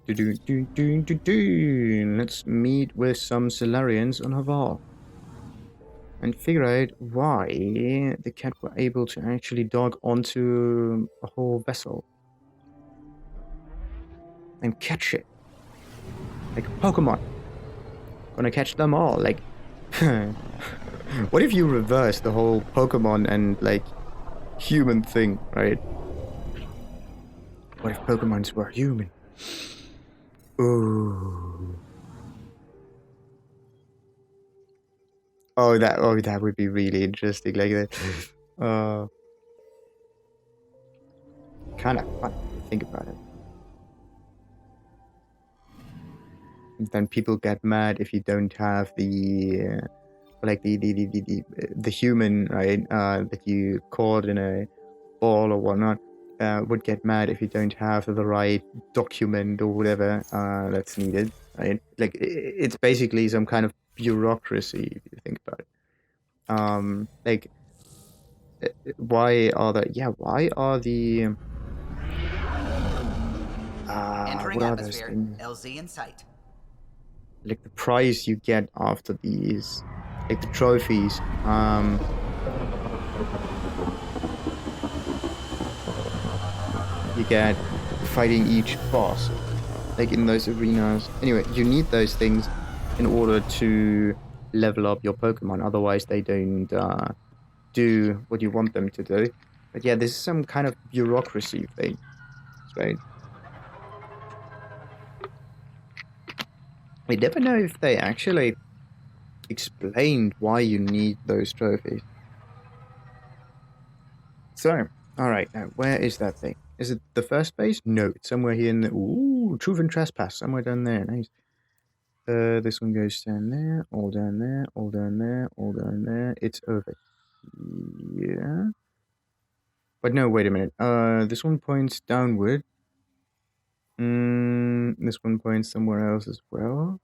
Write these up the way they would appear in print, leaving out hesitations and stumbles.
Let's meet with some Solarians on Haval and figure out why the cat were able to actually dog onto a whole vessel and catch it like a Pokemon. Gonna catch them all. Like, what if you reverse the whole Pokemon and like human thing, right? What if Pokemons were human? Ooh. Oh, that would be really interesting. Like that. Kind of fun if you think about it. And then people get mad if you don't have the the human, right? That you caught in a ball or whatnot. Would get mad if you don't have the right document or whatever that's needed, right? Like it's basically some kind of bureaucracy if you think about it. Like why are the Entering what are those atmosphere, things? LZ in sight. Like the prize you get after these, like the trophies. You get fighting each boss, like in those arenas. Anyway, you need those things in order to level up your Pokemon. Otherwise, they don't do what you want them to do. But yeah, this is some kind of bureaucracy thing, right? I never know if they actually explained why you need those trophies. So, alright, now where is that thing? Is it the first base? No, it's somewhere here in the... Ooh, Truth and Trespass, somewhere down there, nice. This one goes down there, all down there, all down there, all down there. It's over here. But no, wait a minute. This one points downward. This one points somewhere else as well.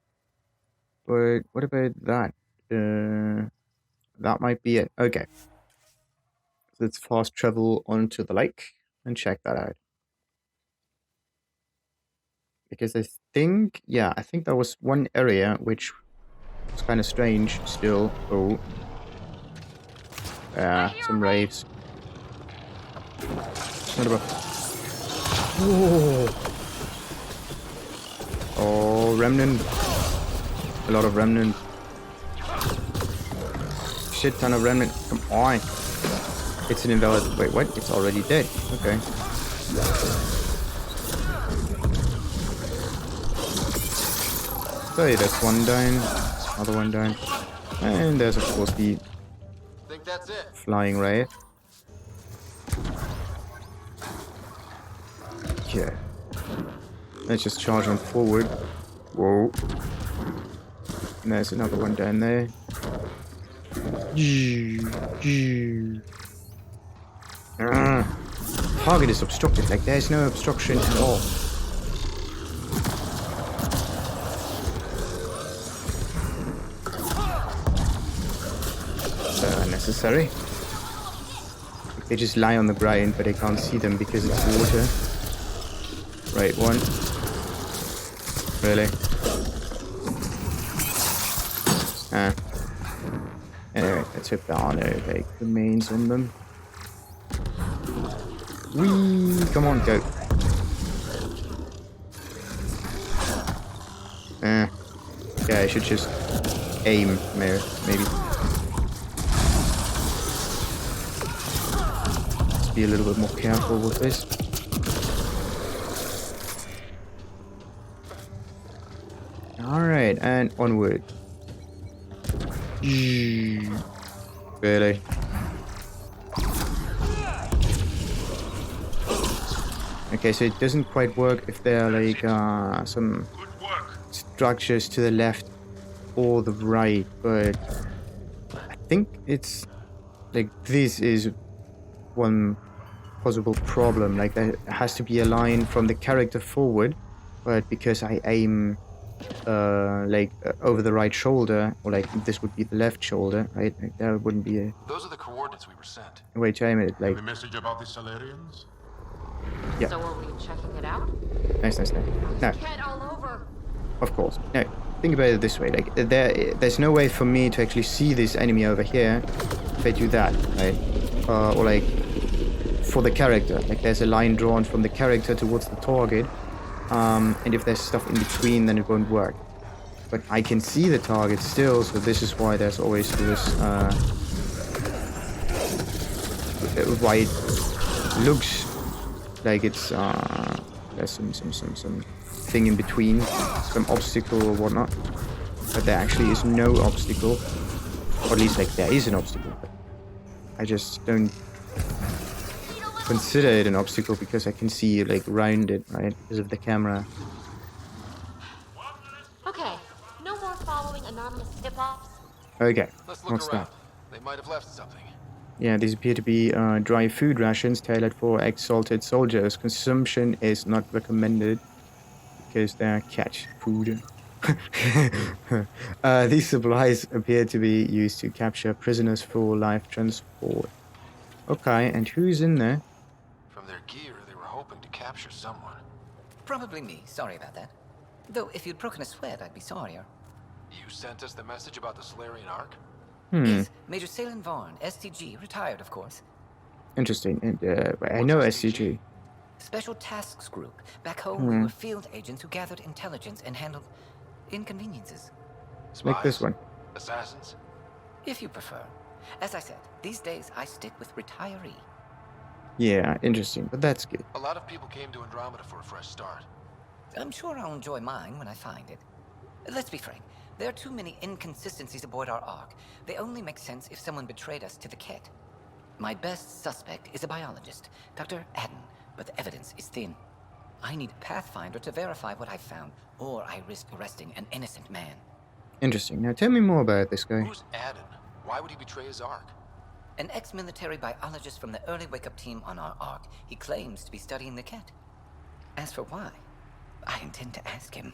But what about that? That might be it. Okay. Let's fast travel onto the lake and check that out. Because I think that was one area which was kind of strange still. Oh. Some raids. What about... Whoa. Oh, remnant. A lot of remnant. Shit ton of remnant. Come on. It's an invalid... Wait, what? It's already dead. Okay. So that's one down. Another one down. And there's of course the flying ray. Yeah. Let's just charge on forward. Whoa. And there's another one down there. Target is obstructed. Like there's no obstruction at all. Unnecessary. They just lie on the ground, but I can't see them because it's water. Right, one. Really? Anyway, let's hope there are no like remains on them. Whee! Come on, go. Yeah, I should just aim, maybe. Let's be a little bit more careful with this. Alright, and onward. Really? Okay, so it doesn't quite work if there are like some structures to the left or the right, but I think it's like this is one possible problem. Like there has to be a line from the character forward, but because I aim over the right shoulder, or like this would be the left shoulder, right? Like there wouldn't be a... Those are the coordinates we were sent. Wait, I aim it like... Have a message about the Solarians? Yeah. So are we checking it out? Nice. No. Get all of course. No, think about it this way. Like, there's no way for me to actually see this enemy over here if I do that, right? Or like, for the character. Like, there's a line drawn from the character towards the target. And if there's stuff in between, then it won't work. But I can see the target still, so this is why there's always this, why it looks like it's, there's some thing in between, some obstacle or whatnot. But there actually is no obstacle. Or at least, like, there is an obstacle. But I just don't consider it an obstacle because I can see, like, around it, right? Because of the camera. Okay, no more following anonymous tip-offs. Okay, Let's look what's around. that? They might have left something. Yeah, these appear to be dry food rations tailored for exalted soldiers. Consumption is not recommended because they're cat food. These supplies appear to be used to capture prisoners for life transport. Okay, and who's in there? From their gear, they were hoping to capture someone. Probably me. Sorry about that. Though, if you'd broken a sweat, I'd be sorrier. You sent us the message about the Solarian Ark? Yes, Major Salin Vaughn, STG, retired, of course. Interesting. And I know What's SCG. Special Tasks Group. Back home, we were field agents who gathered intelligence and handled inconveniences. Like this one. Assassins? If you prefer. As I said, these days I stick with retiree. Yeah, interesting, but that's good. A lot of people came to Andromeda for a fresh start. I'm sure I'll enjoy mine when I find it. Let's be frank. There are too many inconsistencies aboard our Ark. They only make sense if someone betrayed us to the Ket. My best suspect is a biologist, Dr. Adden, but the evidence is thin. I need a Pathfinder to verify what I've found, or I risk arresting an innocent man. Interesting. Now tell me more about this guy. Who's Adden? Why would he betray his Ark? An ex-military biologist from the early wake-up team on our Ark. He claims to be studying the Ket. As for why, I intend to ask him.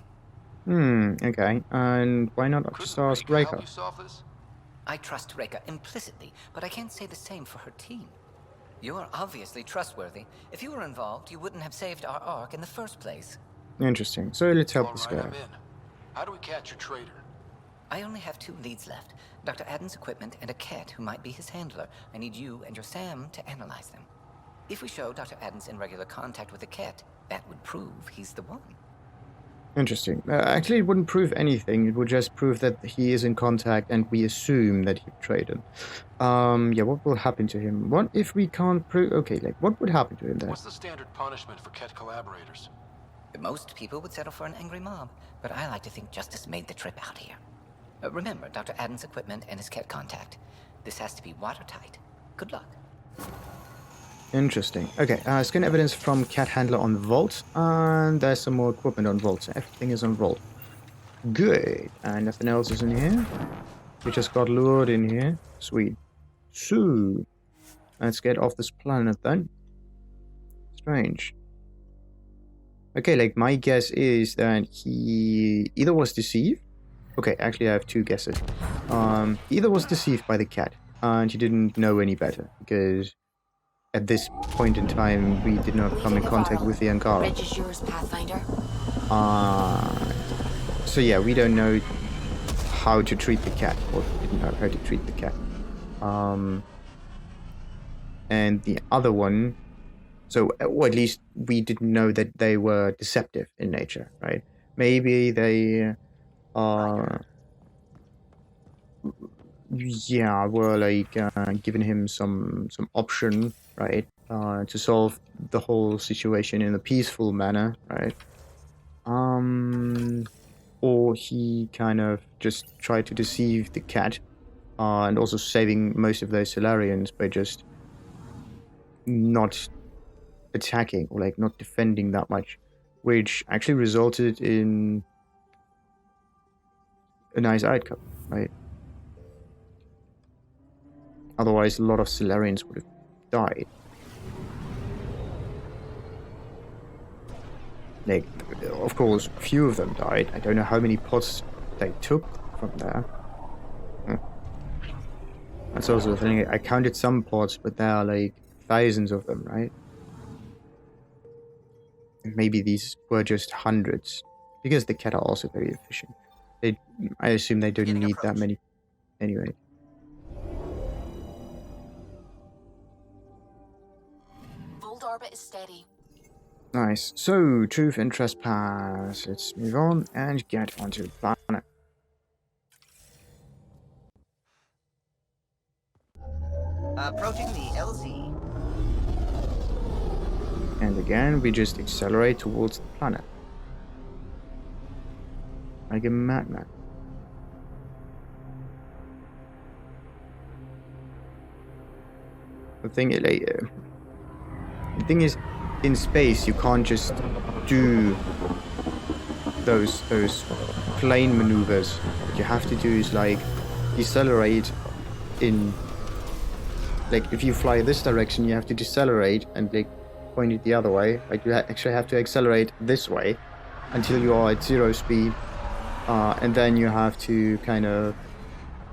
Okay. And why not just ask Couldn't Reka help Reka? you solve this? I trust Reka implicitly, but I can't say the same for her team. You're obviously trustworthy. If you were involved, you wouldn't have saved our Ark in the first place. Interesting. So let's help this Alright, guy. I'm in. How do we catch your traitor? I only have 2 leads left. Dr. Adden's equipment and a Ket who might be his handler. I need you and your Sam to analyze them. If we show Dr. Adden's in regular contact with the Ket, that would prove he's the one. Interesting. Actually, it wouldn't prove anything. It would just prove that he is in contact and we assume that he betrayed him. Yeah, what will happen to him? What if we can't prove... Okay, like, what would happen to him then? What's the standard punishment for Ket collaborators? Most people would settle for an angry mob, but I like to think justice made the trip out here. Remember Dr. Adden's equipment and his Ket contact. This has to be watertight. Good luck. Interesting. Okay, scan evidence from cat handler on Vault, and there's some more equipment on Vault, so everything is on Vault. Good. And nothing else is in here. We just got lured in here. Sweet. So, let's get off this planet then. Strange. Okay, like, my guess is that he either was deceived. Okay, actually I have 2 guesses. Either was deceived by the cat, and he didn't know any better, because at this point in time, we did not come in contact with the Ankara. Bridge is yours, Pathfinder. So yeah, we don't know how to treat the cat, or didn't know how to treat the cat. And the other one, or at least we didn't know that they were deceptive in nature, right? Maybe they, yeah, were like giving him some option, right, to solve the whole situation in a peaceful manner, right? Or he kind of just tried to deceive the cat, and also saving most of those Solarians by just not attacking or like not defending that much, which actually resulted in a nice outcome, right? Otherwise, a lot of Solarians would have died. Like, of course, a few of them died. I don't know how many pods they took from there. That's also the thing. I counted some pods, but there are like thousands of them, right? And maybe these were just hundreds. Because the cat are also very efficient. I assume they don't Beginning need that approach. many anyway. Old orbit is steady. Nice. So, Truth and Trespass. Let's move on and get onto the planet. Approaching the LZ. And again, we just accelerate towards the planet. Like a madman. The thing is, in space, you can't just do those plane maneuvers. What you have to do is like decelerate in, like if you fly this direction, you have to decelerate and like point it the other way. Like you actually have to accelerate this way until you are at 0 speed, and then you have to kind of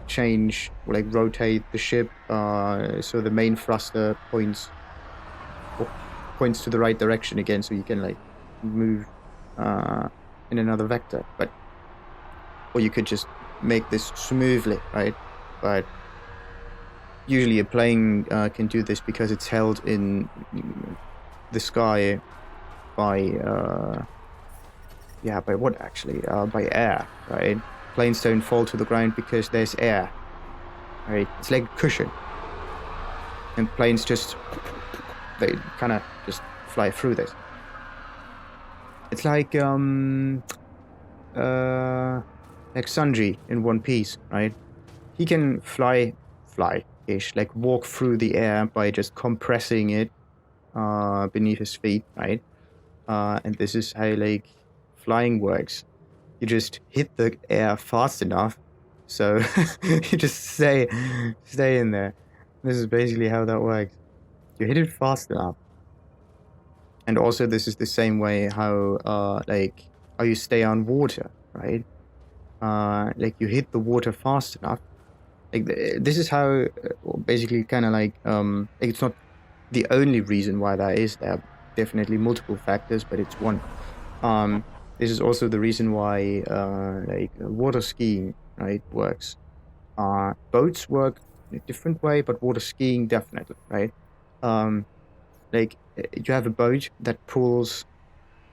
change, like rotate the ship, so the main thruster points to the right direction again, so you can like move in another vector. But or you could just make this smoothly, right? But usually a plane can do this because it's held in the sky by by what actually? By air, right? Planes don't fall to the ground because there's air, right? It's like a cushion, and planes they kind of just fly through this. It's like Sanji in One Piece, right? He can fly-ish, like walk through the air by just compressing it beneath his feet, right? And this is how like flying works. You just hit the air fast enough, so you just stay in there. This is basically how that works. You hit it fast enough, and also this is the same way how how you stay on water, right? Like you hit the water fast enough. Like this is how basically kind of like it's not the only reason why that is. There are definitely multiple factors, but it's one. This is also the reason why water skiing, right, works. Boats work in a different way, but water skiing definitely, right? Like you have a boat that pulls.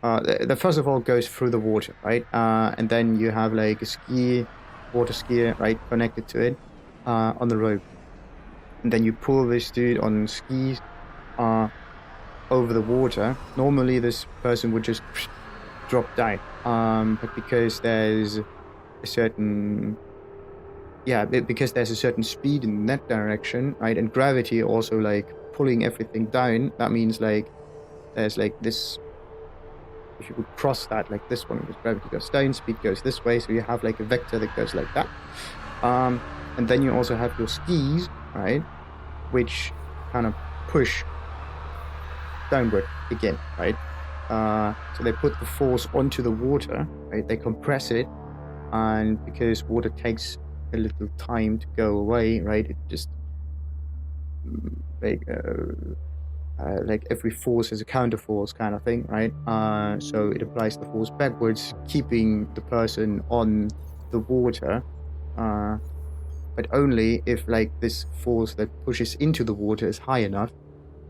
The first of all goes through the water, right? And then you have like a water skier, right, connected to it on the rope. And then you pull this dude on skis over the water. Normally, this person would just drop down. But because there's a certain because there's a certain speed in that direction, right, and gravity also like pulling everything down. That means like there's like this. If you would cross that like this one, because gravity goes down, speed goes this way, so you have like a vector that goes like that. And then you also have your skis, right, which kind of push downward again, right? So they put the force onto the water, right? They compress it, and because water takes a little time to go away, right? It just like every force is a counter force kind of thing, right? So it applies the force backwards, keeping the person on the water, but only if like this force that pushes into the water is high enough.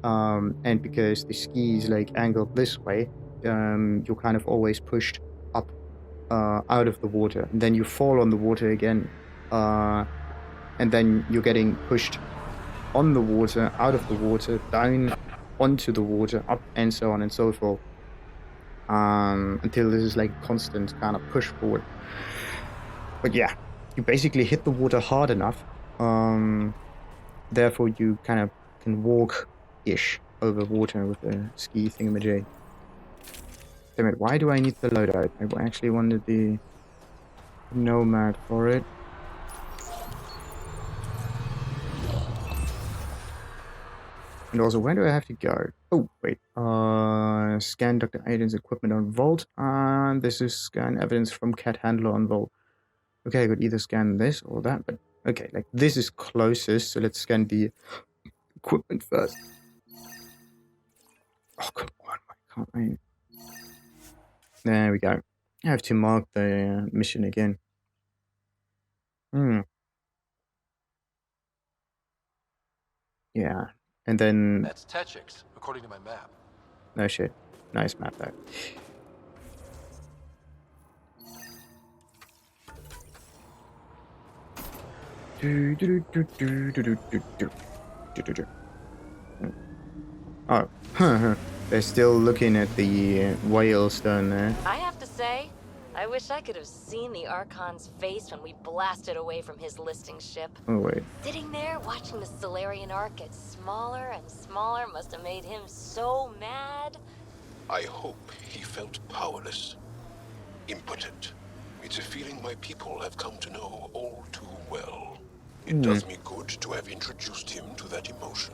And because the ski is like angled this way, you're kind of always pushed up out of the water, and then you fall on the water again, and then you're getting pushed on the water, out of the water, down onto the water, up, and so on and so forth, until this is like constant kind of push forward. But yeah, you basically hit the water hard enough, therefore you kind of can walk-ish over water with a ski thingamajig. Damn it, why do I need the loadout? I actually wanted the Nomad for it. And also, where do I have to go? Oh, wait. Scan Dr. Aiden's equipment on Vault. And this is scan evidence from Cat Handler on Vault. Okay, I could either scan this or that, but okay, like this is closest, so let's scan the equipment first. Oh, come on, why can't I? There we go. I have to mark the mission again. Hmm. Yeah. And then... That's Techix, according to my map. No shit. Nice map, though. Oh, they're still looking at the whales down there. I have to say, I wish I could have seen the Archon's face when we blasted away from his listing ship. Oh, wait. Sitting there watching the Solarian Ark get smaller and smaller must have made him so mad. I hope he felt powerless, impotent. It's a feeling my people have come to know all too well. It does me good to have introduced him to that emotion.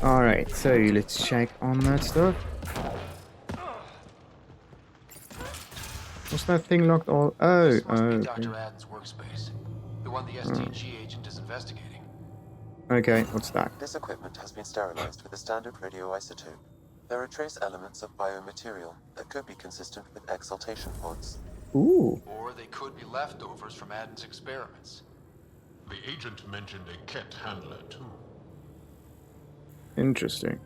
Alright, so let's check on that stuff. Was that thing locked all? Oh, This must be okay. Dr. Adden's workspace. The one the STG agent is investigating. Okay, what's that? This equipment has been sterilized with a standard radioisotope. There are trace elements of biomaterial that could be consistent with exaltation pods. Ooh. Or they could be leftovers from Adden's experiments. The agent mentioned a Ket handler, too. Interesting.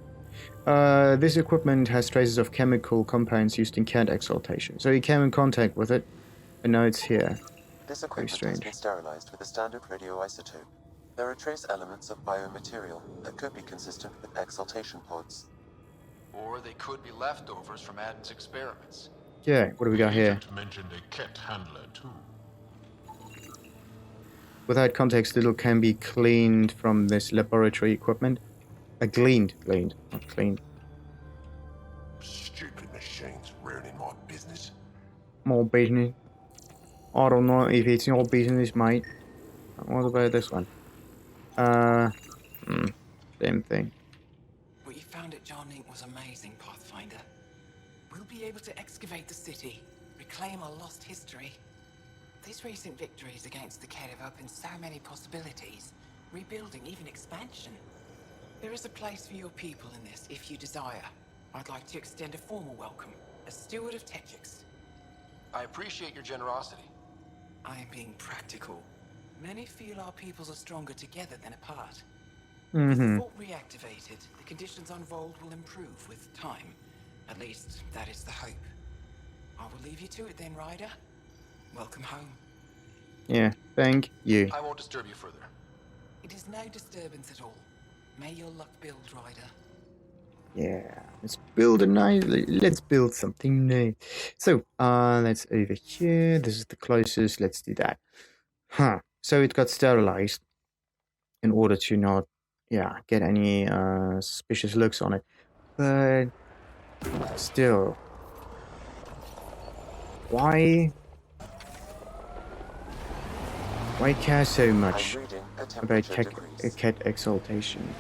This equipment has traces of chemical compounds used in Ket exaltation. So he came in contact with it, and now it's here. This equipment has strange. been sterilized with a standard radioisotope. There are trace elements of biomaterial that could be consistent with exaltation pods. Or they could be leftovers from Adden's experiments. Yeah, what do we got here? Agent mentioned a Ket handler, too. Without context, little can be cleaned from this laboratory equipment. Gleaned, not cleaned. Stupid machines ruining my business. More business. I don't know if it's your business, mate. What about this one? Same thing. What you found at Jarnink was amazing, Pathfinder. We'll be able to excavate the city, reclaim our lost history. These recent victories against the Ket have opened so many possibilities. Rebuilding, even expansion. There is a place for your people in this, if you desire. I'd like to extend a formal welcome, as steward of Techix. I appreciate your generosity. I am being practical. Many feel our peoples are stronger together than apart. Mm-hmm. With the fort reactivated, the conditions on Vold will improve with time. At least, that is the hope. I will leave you to it then, Ryder. Welcome home. Yeah, thank you. I won't disturb you further. It is no disturbance at all. May your luck build, Ryder. Yeah, let's build a nice. Let's build something new. So, that's over here. This is the closest. Let's do that. Huh. So it got sterilized in order to not, get any suspicious looks on it. But still, why care so much I'm reading a about temperature degrees. Ket exaltation?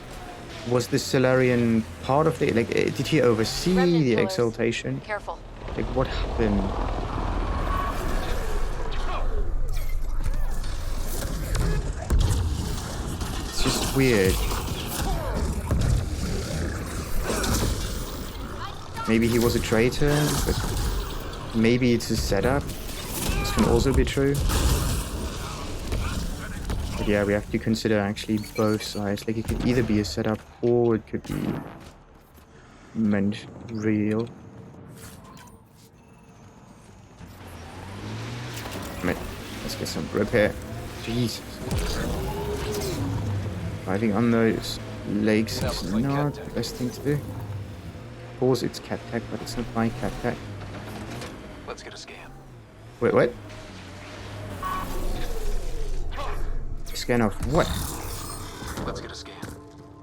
Was the Solarian part of the, did he oversee Remnant the pillars. exaltation? Careful. Like, what happened? It's just weird. Maybe he was a traitor, but maybe it's a setup. This can also be true. But yeah, we have to consider actually both sides. Like, it could either be a setup or it could be meant real. Right, let's get some repair. Jesus. Driving on those lakes is not the best thing to do. Of course it's cat tech, but it's not my cat tech. Let's get a scan. Wait, what? Scan of what? Let's get a scan.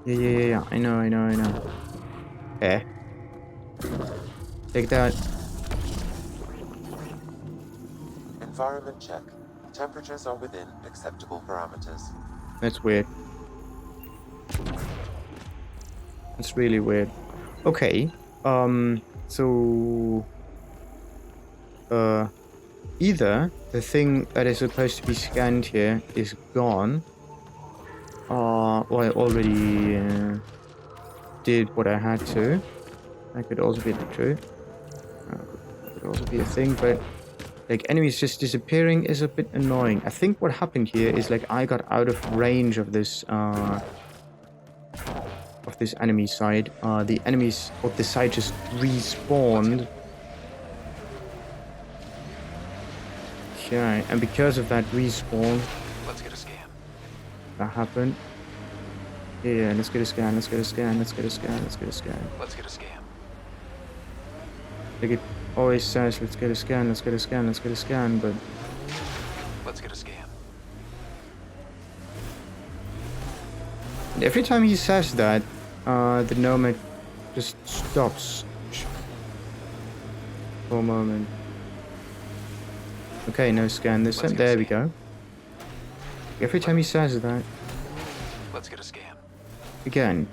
Yeah. I know. Eh. Take that. Environment check. Temperatures are within acceptable parameters. That's weird. That's really weird. Okay. So... either the thing that is supposed to be scanned here is gone, or I already did what I had to. That could also be true. could also be a thing, but like enemies just disappearing is a bit annoying. I think what happened here is like I got out of range of this enemy side. The enemies of this side just respawned. Okay, and because of that respawn, Let's get a scan. that happened. Yeah, let's get a scan, let's get a scan, let's get a scan, let's get a scan. Let's get a scan. Like it always says, let's get a scan, let's get a scan, let's get a scan, but Let's get a scan. and every time he says that, the nomad just stops for a moment. Okay, no scan this time. There we go. Every time he says that, Let's get a scan. again,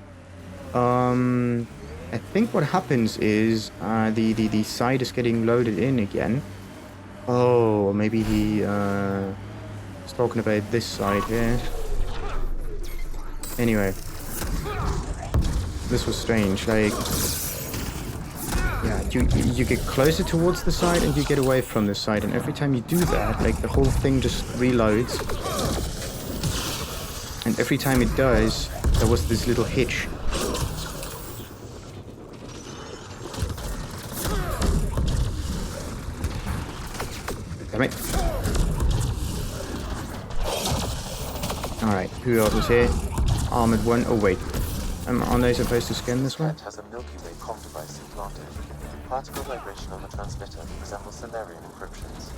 I think what happens is the side is getting loaded in again. Oh, maybe he is talking about this side here. Anyway, this was strange. Like, yeah, you get closer towards the side and you get away from the side, and every time you do that, like the whole thing just reloads. And every time it does, there was this little hitch. Damn it. Alright, who else is here? Armored one. Oh wait. Aren't they supposed to scan this one? Cat has a Milky Way comm device implanted. Particle vibration on the transmitter resembles Solarian encryptions.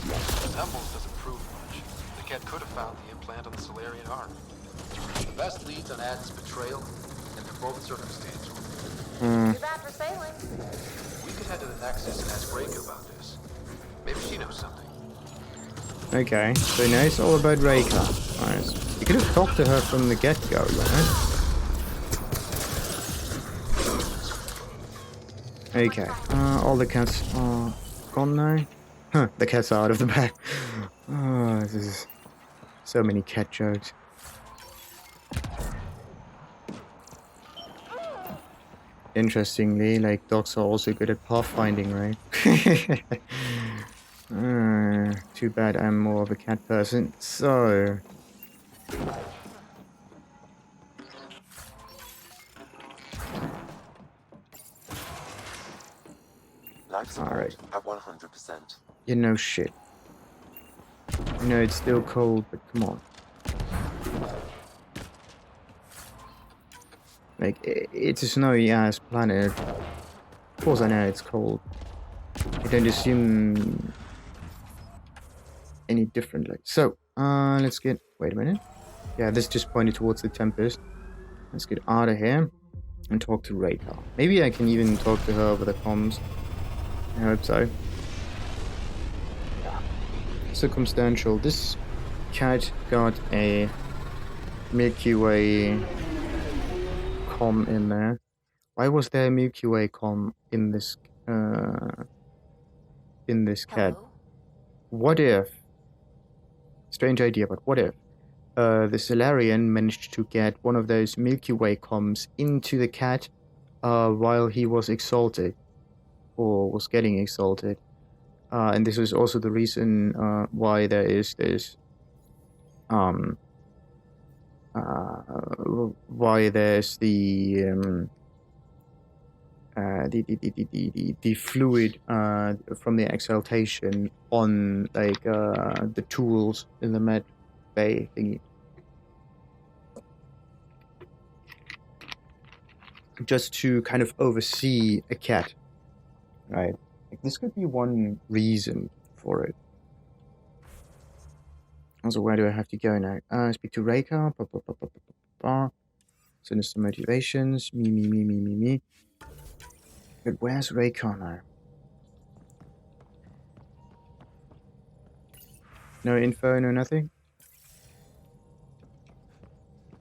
Resembles doesn't prove much. The cat could have found the implant on the Solarian arm. The best leads on Ad's betrayal, and they're both circumstantial. Too bad for sailing. We could head to the Nexus and ask Reika about this. Maybe she knows something. Okay, so now it's all about Reika. Nice. You could have talked to her from the get-go, right? Okay, all the cats are gone now. Huh, the cats are out of the bag. Oh, this is so many cat jokes. Interestingly, like, dogs are also good at pathfinding, right? Too bad I'm more of a cat person. So... Life support Alright. at 100%. You know shit. I know it's still cold, but come on. Like, it's a snowy ass planet. Of course I know it's cold. I don't assume any differently. So, let's get... Wait a minute. Yeah, this just pointed towards the Tempest. Let's get out of here and talk to Reika. Maybe I can even talk to her over the comms. I hope so. Yeah. Circumstantial. This cat got a Milky Way comm in there. Why was there a Milky Way comm in this cat? Hello? What if? Strange idea, but what if the Solarian managed to get one of those Milky Way comms into the cat while he was exalted, or was getting exalted, and this is also the reason why there is this why there's the fluid from the exaltation on like the tools in the med bay thingy. Just to kind of oversee a cat, right? Like, this could be one reason for it. Also, where do I have to go now? Speak to Reika. Sinister motivations. Me. But where's Reika now? No info, no nothing?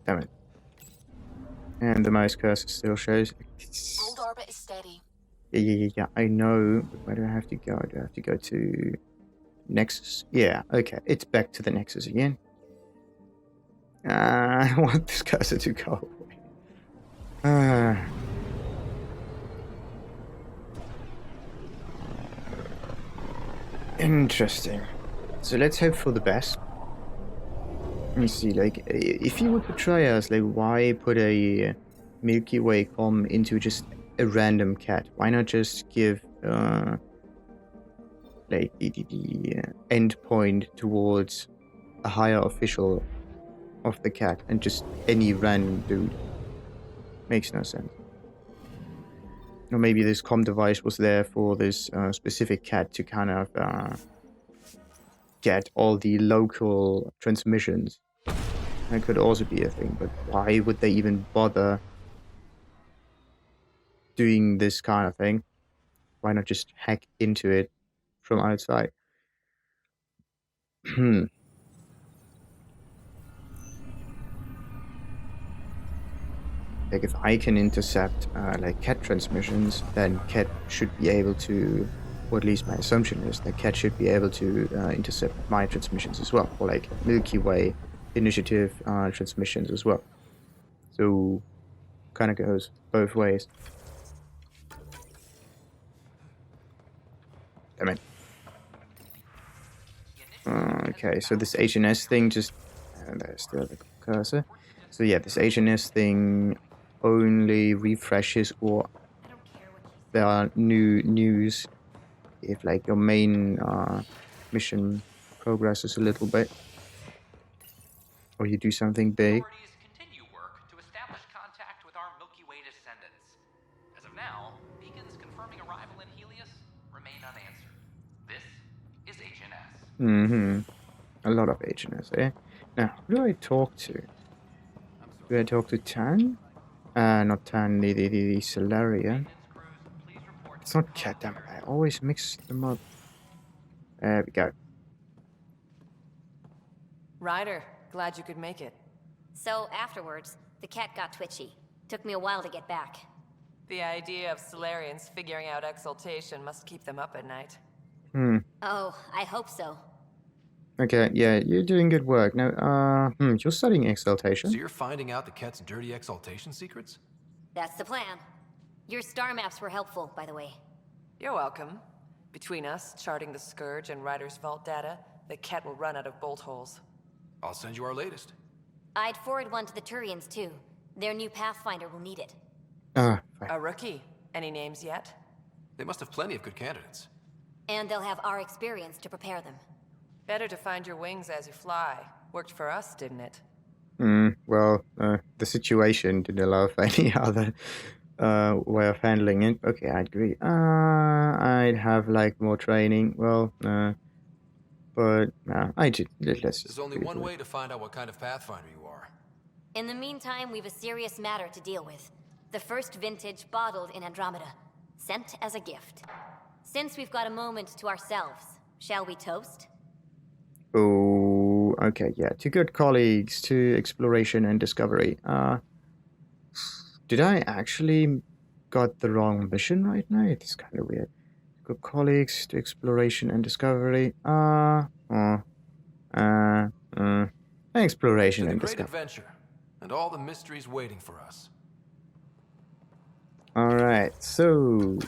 Damn it. And the mouse cursor still shows. Old orbit is steady. Yeah, I know. But where do I have to go? Do I have to go to Nexus? Yeah, okay. It's back to the Nexus again. I want this cursor to go away. Interesting. So let's hope for the best. Let me see, like, if you would betray us, like, why put a Milky Way com into just a random cat? Why not just give, like, the end point towards a higher official of the cat and just any random dude? Makes no sense. Or maybe this com device was there for this specific cat to kind of get all the local transmissions. That could also be a thing, but why would they even bother doing this kind of thing? Why not just hack into it from outside? Like if I can intercept like cat transmissions, then cat should be able to, or at least my assumption is that cat should be able to intercept my transmissions as well, or like Milky Way initiative transmissions as well. So kind of goes both ways. Damn it. Okay, so this HNS thing just... there's still the cursor. So yeah, this HNS thing only refreshes or there are new news if like your main mission progresses a little bit. Or you do something big. Authorities continue work to establish contact with our Milky Way descendants. As of now, beacons confirming arrival in Helios remain unanswered. This is HNS. A lot of HNS, eh? Now, who do I talk to? Do I talk to Tan? Not Tan, the Solarian. It's not Cat, damn it. I always mix them up. There we go. Ryder, glad you could make it. So afterwards, the cat got twitchy. Took me a while to get back. The idea of Solarians figuring out exaltation must keep them up at night. Oh, I hope so. Okay, yeah, you're doing good work. Now, you're studying exaltation. So you're finding out the cat's dirty exaltation secrets? That's the plan. Your star maps were helpful, by the way. You're welcome. Between us, charting the Scourge and Ryder's vault data, the cat will run out of bolt holes. I'll send you our latest. I'd forward one to the Turians, too. Their new Pathfinder will need it. Fine. A rookie. Any names yet? They must have plenty of good candidates. And they'll have our experience to prepare them. Better to find your wings as you fly. Worked for us, didn't it? Well, the situation didn't allow for any other way of handling it. Okay, I agree. I'd have like more training. Well, but no, I just let's just. There's only one way to find out what kind of Pathfinder you are. In the meantime, we've a serious matter to deal with. The first vintage bottled in Andromeda. Sent as a gift. Since we've got a moment to ourselves, shall we toast? Oh, okay, yeah. To good colleagues, to exploration and discovery. Did I actually got the wrong mission right now? It's kind of weird. Good colleagues, to exploration and discovery. Exploration To the and great discovery. adventure, and all the mysteries waiting for us. Alright, so...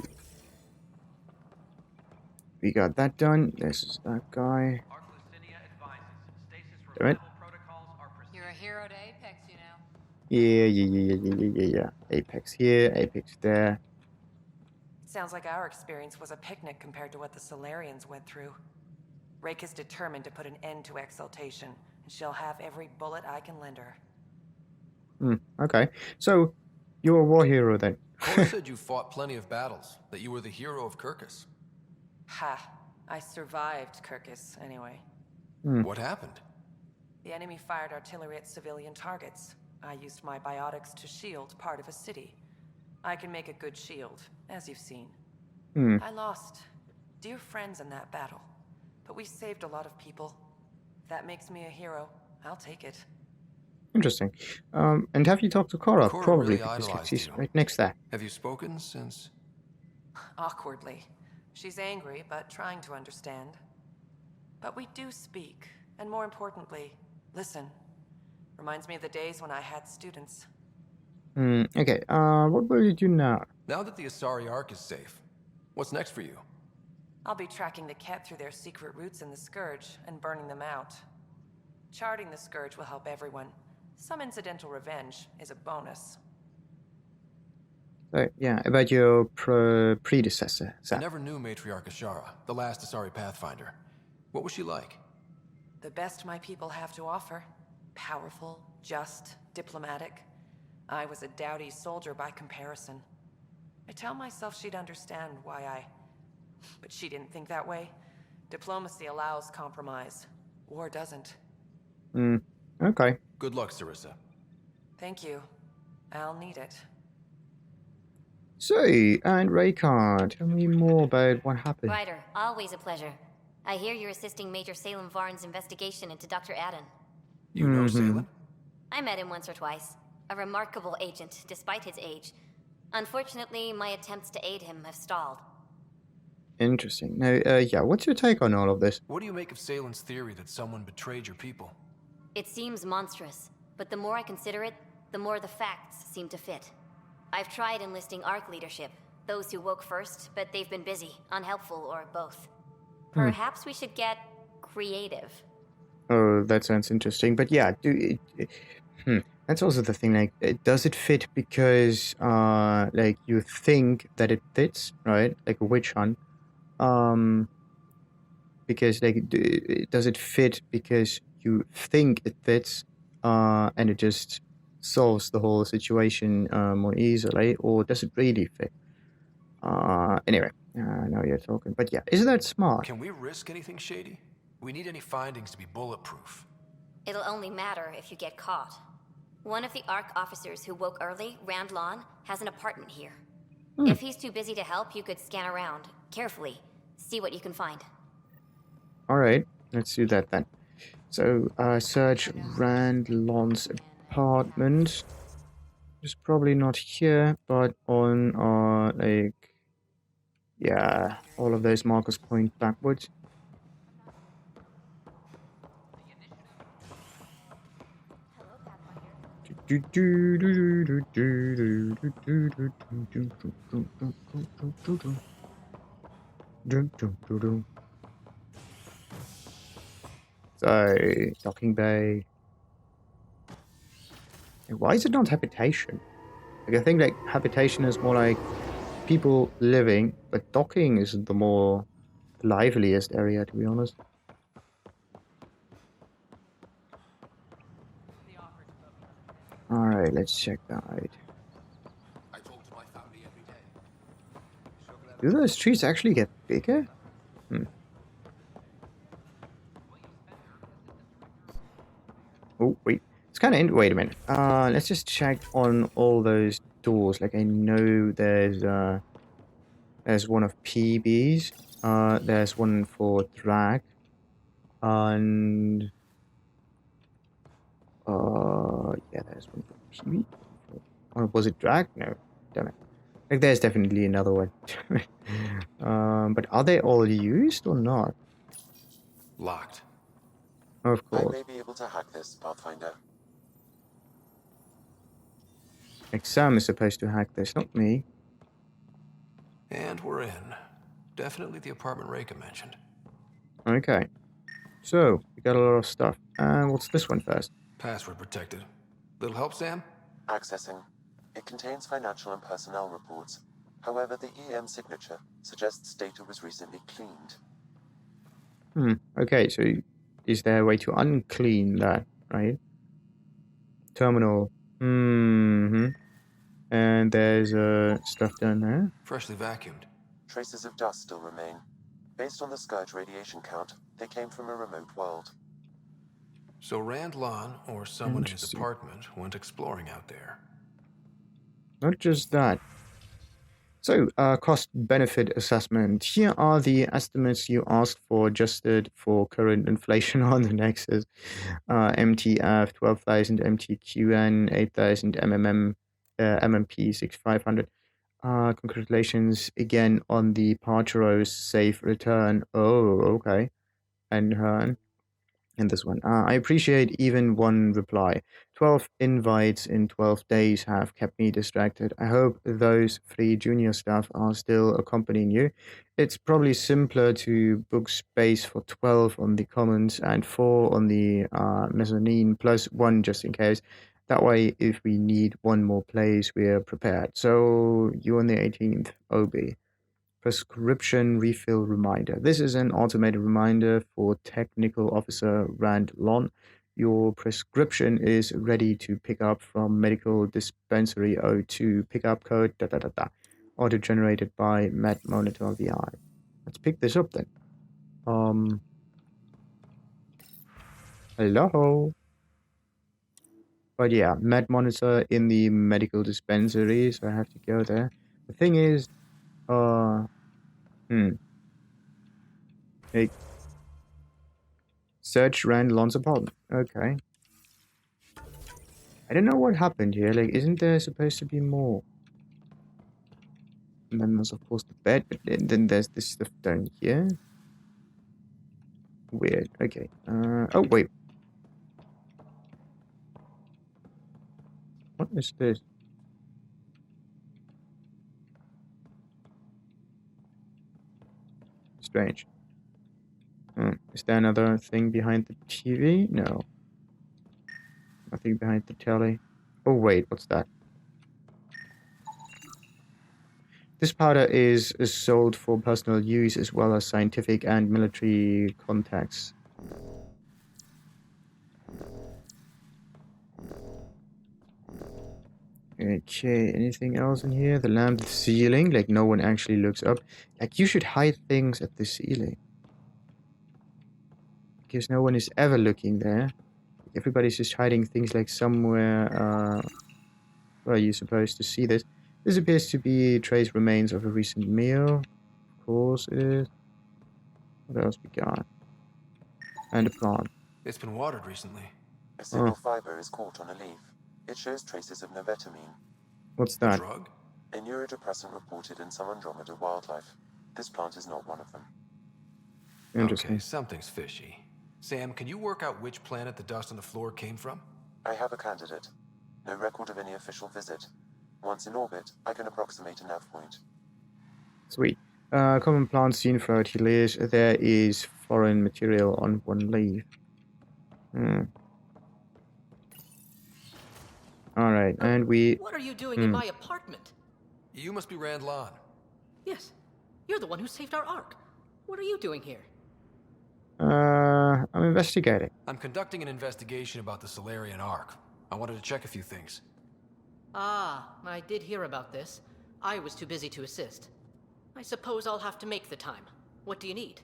we got that done. This is that guy. Damn it. You're a hero to Apex, you know. Yeah. Apex here, Apex there. Sounds like our experience was a picnic compared to what the Solarians went through. Rake is determined to put an end to exaltation, and she'll have every bullet I can lend her. Okay. So, you're a war hero then. Cole said you fought plenty of battles, that you were the hero of Kirkus. Ha. I survived Kirkus, anyway. What happened? The enemy fired artillery at civilian targets. I used my biotics to shield part of a city. I can make a good shield, as you've seen. I lost dear friends in that battle, but we saved a lot of people. If that makes me a hero, I'll take it. Interesting. And have you talked to Cora? Cora Probably, really because idolized she's you. right next there. Have you spoken since? Awkwardly. She's angry, but trying to understand. But we do speak, and more importantly, listen. Reminds me of the days when I had students. Okay, what will you do now? Now that the Asari Ark is safe, what's next for you? I'll be tracking the Ket through their secret routes in the Scourge and burning them out. Charting the Scourge will help everyone. Some incidental revenge is a bonus. So, yeah, about your predecessor, I Sam. never knew Matriarch Ashara, the last Asari Pathfinder. What was she like? The best my people have to offer. Powerful, just, diplomatic. I was a dowdy soldier by comparison. I tell myself she'd understand why I... But she didn't think that way. Diplomacy allows compromise. War doesn't. Okay. Good luck, Sarissa. Thank you. I'll need it. So, and Raycard, tell me more about what happened. Ryder, always a pleasure. I hear you're assisting Major Salem Varn's investigation into Dr. Adden. You know Salem? I met him once or twice. A remarkable agent, despite his age. Unfortunately, my attempts to aid him have stalled. Interesting. Now, yeah, what's your take on all of this? What do you make of Salem's theory that someone betrayed your people? It seems monstrous, but the more I consider it, the more the facts seem to fit. I've tried enlisting ARC leadership, those who woke first, but they've been busy, unhelpful, or both. Perhaps we should get creative. Oh, that sounds interesting. But yeah, that's also the thing. Like, does it fit because, like, you think that it fits, right? Like a witch hunt. Because, like, does it fit because you think it fits, and it just solves the whole situation more easily, or does it really fit? Anyway, now you're talking. But yeah, isn't that smart? Can we risk anything shady? We need any findings to be bulletproof. It'll only matter if you get caught. One of the ARC officers who woke early, Rand Lon, has an apartment here. If he's too busy to help, you could scan around, carefully, see what you can find. Alright, let's do that then. So, search Rand Lon's apartment. It's probably not here, but on, like, yeah, all of those markers point backwards. So, docking bay. Why is it not habitation? Like, I think like habitation is more like people living, but docking is the more liveliest area, to be honest. Alright, let's check that out. Do those trees actually get bigger? Oh, wait. It's kind of... Wait a minute. Let's just check on all those doors. Like, I know there's one of PB's. There's one for drag. And... yeah, there's one for PB. Or was it drag? No. Damn it. Like, there's definitely another one. But are they all used or not? Locked. Of I course. may be able to hack this, Pathfinder. Like, Sam is supposed to hack this, not me. And we're in. Definitely the apartment Reika mentioned. Okay. So, we got a lot of stuff. And what's this one first? Password protected. Little help, Sam? Accessing. It contains financial and personnel reports. However, the EM signature suggests data was recently cleaned. Okay, so is there a way to unclean that, right? Terminal. And there's stuff down there. Freshly vacuumed. Traces of dust still remain. Based on the Scourge radiation count, they came from a remote world. So Rand Lon, or someone in his apartment, went exploring out there. Not just that. So, cost-benefit assessment. Here are the estimates you asked for, adjusted for current inflation on the Nexus. MTF 12,000, MTQN 8,000, MMP 6,500. Congratulations again on the Parcheros safe return. Oh, okay. And in this one. I appreciate even one reply. 12 invites in 12 days have kept me distracted. I hope those 3 junior staff are still accompanying you. It's probably simpler to book space for 12 on the commons and 4 on the mezzanine, plus 1 just in case. That way, if we need 1 more place, we're prepared. So, you on the 18th, OB. Prescription refill reminder. This is an automated reminder for Technical Officer Rand Lon. Your prescription is ready to pick up from Medical Dispensary O2. Pickup code auto-generated by Med Monitor VI. Let's pick this up then. Hello. But yeah, Med Monitor in the Medical Dispensary, so I have to go there. The thing is, Like, search Rand Lon's apartment. Okay. I don't know what happened here. Like, isn't there supposed to be more? And then there's, of course, the bed, but then there's this stuff down here. Weird. Okay. Oh, wait. What is this? Strange. Is there another thing behind the TV? No. Nothing behind the telly. Oh, wait. What's that? This powder is sold for personal use as well as scientific and military contacts. Okay, anything else in here? The lamp, the ceiling, like no one actually looks up. Like you should hide things at the ceiling. Because no one is ever looking there. Everybody's just hiding things like somewhere, where you're supposed to see this. This appears to be trace remains of a recent meal. Of course it is. What else we got? And a plant. It's been watered recently. A single fiber is caught on a leaf. It shows traces of novetamine. What's that? A drug? A neurodepressant reported in some Andromeda wildlife. This plant is not one of them. Interesting. Okay, something's fishy. Sam, can you work out which planet the dust on the floor came from? I have a candidate. No record of any official visit. Once in orbit, I can approximate a nav point. Sweet. Common plant seen throughout Helios. There is foreign material on one leaf. Alright, and we... What are you doing in my apartment? You must be Rand Lon. Yes. You're the one who saved our Ark. What are you doing here? I'm investigating. I'm conducting an investigation about the Solarian Ark. I wanted to check a few things. Ah, I did hear about this. I was too busy to assist. I suppose I'll have to make the time. What do you need?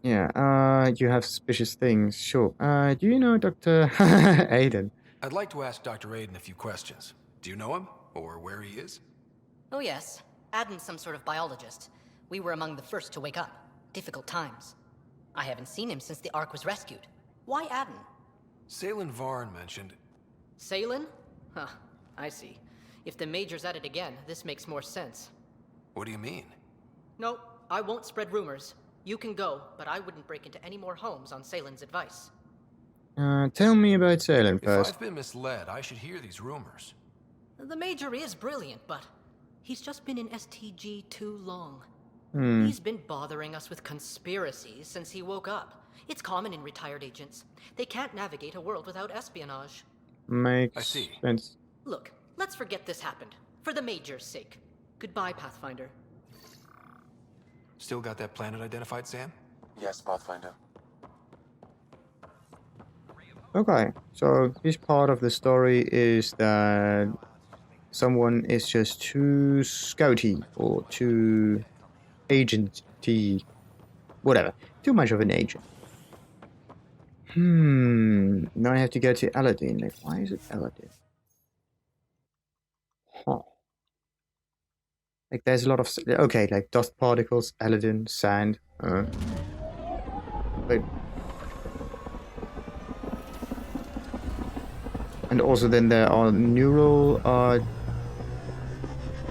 Yeah, you have suspicious things. Sure. Do you know Dr. Aiden? I'd like to ask Dr. Aiden a few questions. Do you know him? Or where he is? Oh yes. Aden's some sort of biologist. We were among the first to wake up. Difficult times. I haven't seen him since the Ark was rescued. Why Aden? Salen Varn mentioned... Salen? Huh, I see. If the Major's at it again, this makes more sense. What do you mean? No, I won't spread rumors. You can go, but I wouldn't break into any more homes on Salen's advice. Tell me about Salen first. If I've been misled, I should hear these rumors. The Major is brilliant, but he's just been in STG too long. He's been bothering us with conspiracies since he woke up. It's common in retired agents. They can't navigate a world without espionage. Makes sense. Look, let's forget this happened. For the Major's sake. Goodbye, Pathfinder. Still got that planet identified, Sam? Yes, Pathfinder. Okay, so this part of the story is that someone is just too scouty or too agenty, whatever. Too much of an agent. Now I have to go to Aladdin. Like, why is it Aladdin? Huh. Like, there's a lot of... Okay, like dust particles, Aladdin, sand. Wait. And also then there are neural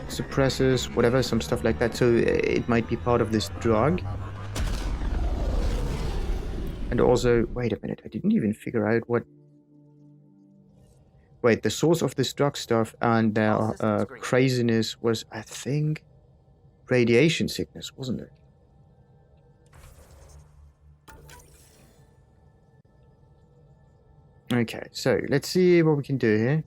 suppressors, whatever, some stuff like that. So it might be part of this drug. And also, wait a minute, I didn't even figure out what... Wait, the source of this drug stuff and their craziness was, I think, radiation sickness, wasn't it? Okay, so let's see what we can do here.